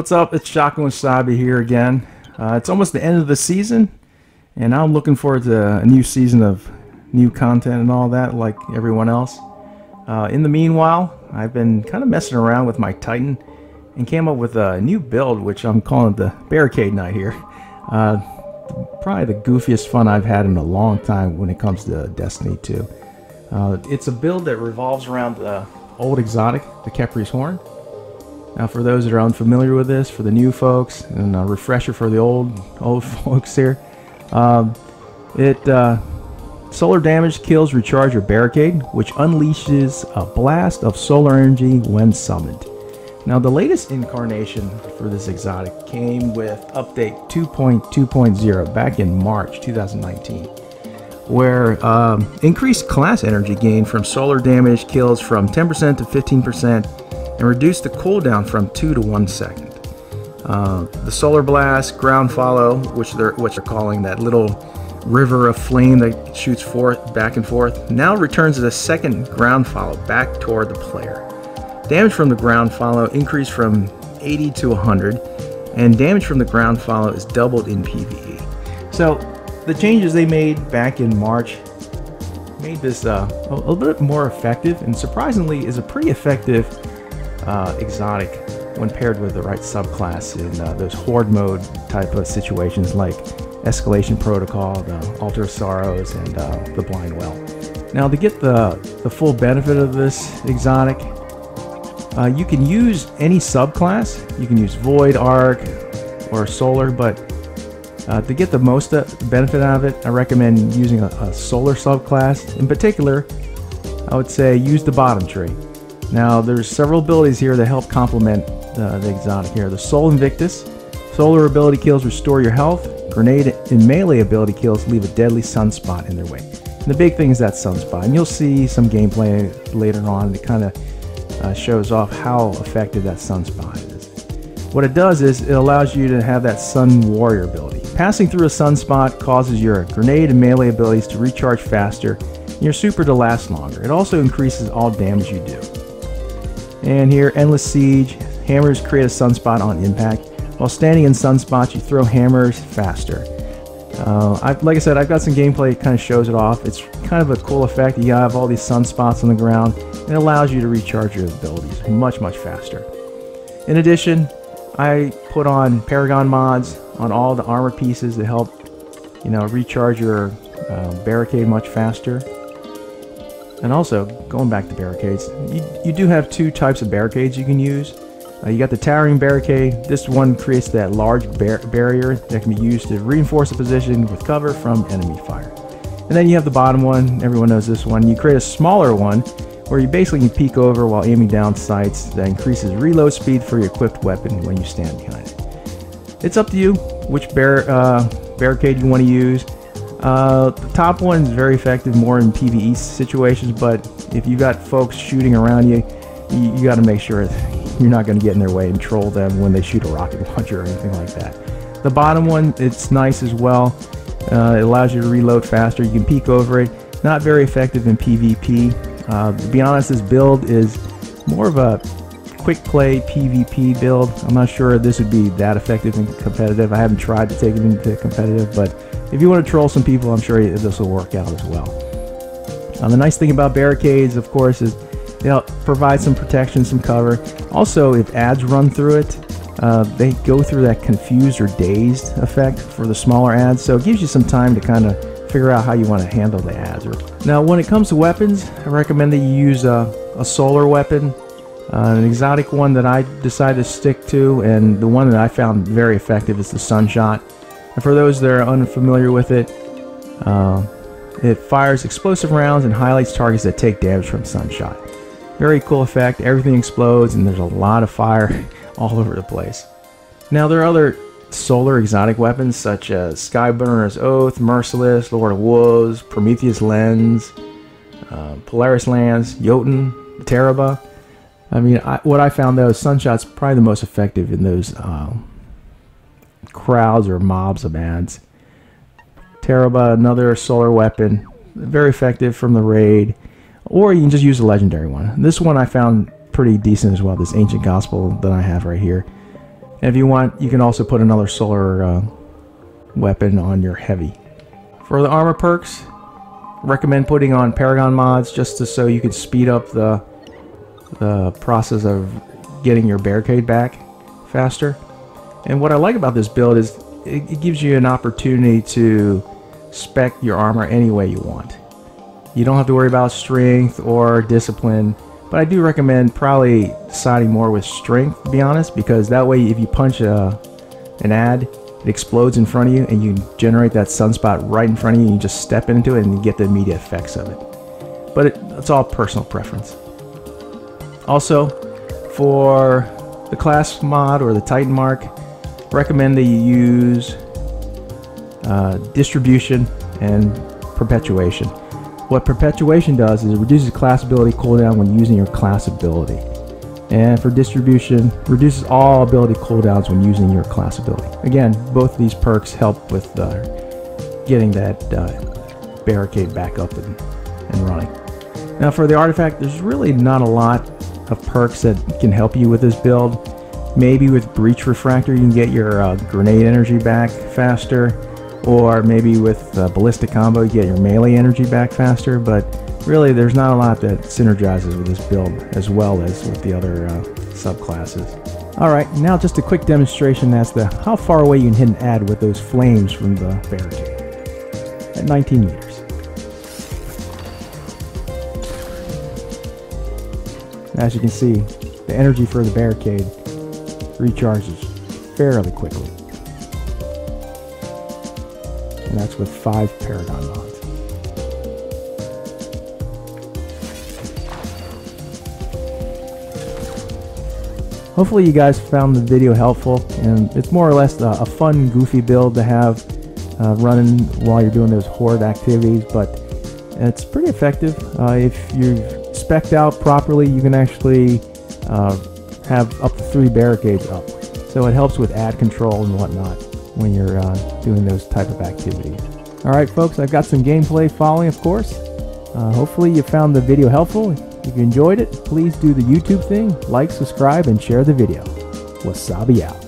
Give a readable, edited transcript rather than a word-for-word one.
What's up? It's Shotgun Wasabi here again. It's almost the end of the season, and I'm looking forward to a new season of new content and all that, like everyone else. In the meanwhile, I've been kind of messing around with my Titan and came up with a new build, which I'm calling the Barricade Knight here. Probably the goofiest fun I've had in a long time when it comes to Destiny 2. It's a build that revolves around the old exotic, the Khepri's Horn. Now, for those that are unfamiliar with this, for the new folks, and a refresher for the old folks here, solar damage kills recharge your Barricade, which unleashes a blast of solar energy when summoned. Now, the latest incarnation for this exotic came with update 2.2.0 back in March 2019, where increased class energy gain from solar damage kills from 10% to 15%, and reduce the cooldown from 2 to 1 second. The Solar Blast, Ground Follow, which they're calling that little river of flame that shoots back and forth, now returns as a second Ground Follow back toward the player. Damage from the Ground Follow increased from 80 to 100, and damage from the Ground Follow is doubled in PvE. So the changes they made back in March made this a little bit more effective, and surprisingly is a pretty effective exotic when paired with the right subclass in those Horde mode type of situations like Escalation Protocol, the Altar of Sorrows, and the Blind Well. Now, to get the full benefit of this exotic, you can use any subclass. You can use Void, Arc, or Solar, but to get the most benefit out of it, I recommend using a Solar subclass. In particular, I would say use the bottom tree. Now, there's several abilities here that help complement the exotic here. The Soul Invictus. Solar ability kills restore your health. Grenade and melee ability kills leave a deadly sunspot in their way. And the big thing is that sunspot. And you'll see some gameplay later on that kind of shows off how effective that sunspot is. What it does is it allows you to have that Sun Warrior ability. Passing through a sunspot causes your grenade and melee abilities to recharge faster and your super to last longer. It also increases all damage you do. And here, Endless Siege. Hammers create a sunspot on impact. While standing in sunspots, you throw hammers faster. Like I said, I've got some gameplay that kind of shows it off. It's kind of a cool effect. You have all these sunspots on the ground, and it allows you to recharge your abilities much, much faster. In addition, I put on Paragon Mods on all the armor pieces to help, recharge your Barricade much faster. And also, going back to barricades, you do have two types of barricades you can use. You got the Towering Barricade. This one creates that large barrier that can be used to reinforce a position with cover from enemy fire. And then you have the bottom one. Everyone knows this one. You create a smaller one where you basically can peek over while aiming down sights that increases reload speed for your equipped weapon when you stand behind it. It's up to you which barricade you want to use. The top one is very effective more in PvE situations, but if you got folks shooting around you, you got to make sure you're not going to get in their way and troll them when they shoot a rocket launcher or anything like that. The bottom one, it's nice as well. It allows you to reload faster. You can peek over it. Not very effective in PvP. To be honest, this build is more of a quick play PvP build. I'm not sure this would be that effective in competitive. I haven't tried to take it into competitive, but if you want to troll some people, I'm sure this will work out as well. The nice thing about barricades, of course, is they'll provide some protection, some cover. Also, if ads run through it, they go through that confused or dazed effect for the smaller ads, so it gives you some time to kind of figure out how you want to handle the ads. Now, when it comes to weapons, I recommend that you use a solar weapon. An exotic one that I decided to stick to, and the one that I found very effective, is the Sunshot. And for those that are unfamiliar with it, it fires explosive rounds and highlights targets that take damage from Sunshot. Very cool effect. Everything explodes, and there's a lot of fire all over the place. Now, there are other solar exotic weapons such as Skyburner's Oath, Merciless, Lord of Woes, Prometheus Lens, Polaris Lance, Jotun, Teraba. I mean, what I found though is Sunshot's probably the most effective in those crowds or mobs of ads. Teraba, another solar weapon, very effective from the raid, or you can just use a legendary one. This one I found pretty decent as well, this Ancient Gospel that I have right here. And if you want, you can also put another solar weapon on your heavy. For the armor perks, recommend putting on Paragon Mods just so you can speed up the process of getting your Barricade back faster. And what I like about this build is it gives you an opportunity to spec your armor any way you want. You don't have to worry about strength or discipline, but I do recommend probably siding more with strength, to be honest, because that way if you punch an ad, it explodes in front of you and you generate that sunspot right in front of you and you just step into it and you get the immediate effects of it. But it's all personal preference. Also, for the class mod or the Titan mark, recommend that you use distribution and perpetuation. What perpetuation does is it reduces class ability cooldown when using your class ability. And for distribution, reduces all ability cooldowns when using your class ability. Again, both of these perks help with getting that Barricade back up and running. Now for the artifact, there's really not a lot of perks that can help you with this build. Maybe with Breach Refractor you can get your grenade energy back faster, or maybe with Ballistic Combo you get your melee energy back faster, but really there's not a lot that synergizes with this build as well as with the other subclasses. Alright, now just a quick demonstration as to how far away you can hit an ad with those flames from the Barricade. At 19 meters. As you can see, the energy for the Barricade recharges fairly quickly. And that's with 5 Paragon Mods. Hopefully you guys found the video helpful, and it's more or less a fun, goofy build to have running while you're doing those Horde activities, but it's pretty effective. If you've spec'd out properly, you can actually have up to 3 barricades up. So it helps with ad control and whatnot when you're doing those type of activities. Alright folks, I've got some gameplay following, of course. Hopefully you found the video helpful. If you enjoyed it, please do the YouTube thing, like, subscribe, and share the video. Wasabi out.